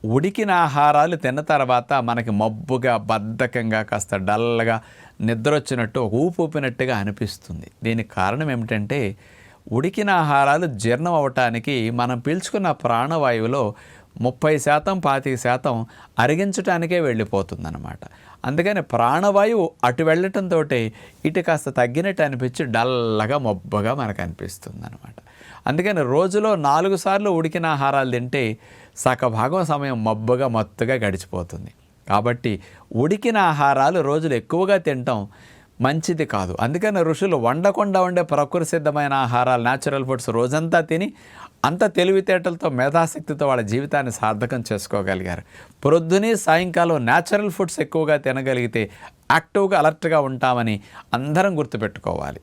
ఉడికిన ఆహారాలు తిన్న తర్వాత మనకి మబ్బుగా, బద్ధకంగా, కాస్త డల్గా, నిద్ర వచ్చినట్టు, ఒక ఊపు ఊపినట్టుగా అనిపిస్తుంది. దీనికి కారణం ఏమిటంటే, ఉడికిన ఆహారాలు జీర్ణం అవ్వటానికి మనం పీల్చుకున్న ప్రాణవాయువులో 30%, 25% అరిగించటానికే వెళ్ళిపోతుందన్నమాట. అందుకని ప్రాణవాయువు అటు వెళ్ళటంతో ఇటు కాస్త తగ్గినట్టు అనిపించి డల్లగా, మబ్బుగా మనకు అనిపిస్తుంది అనమాట. అందుకని రోజులో 4 సార్లు ఉడికిన ఆహారాలు తింటే సగభాగం సమయం మబ్బుగా, మత్తుగా గడిచిపోతుంది. కాబట్టి ఉడికిన ఆహారాలు రోజులు ఎక్కువగా తినటం మంచిది కాదు. అందుకని ఋషులు వండకుండా ఉండే ప్రకృతి సిద్ధమైన ఆహారాలు, న్యాచురల్ ఫుడ్స్ రోజంతా తిని అంత తెలివితేటలతో, మేధాశక్తితో వాళ్ళ జీవితాన్ని సార్థకం చేసుకోగలిగారు. ప్రొద్దుని సాయంకాలం న్యాచురల్ ఫుడ్స్ ఎక్కువగా తినగలిగితే యాక్టివ్గా, అలర్ట్గా ఉంటామని అందరం గుర్తుపెట్టుకోవాలి.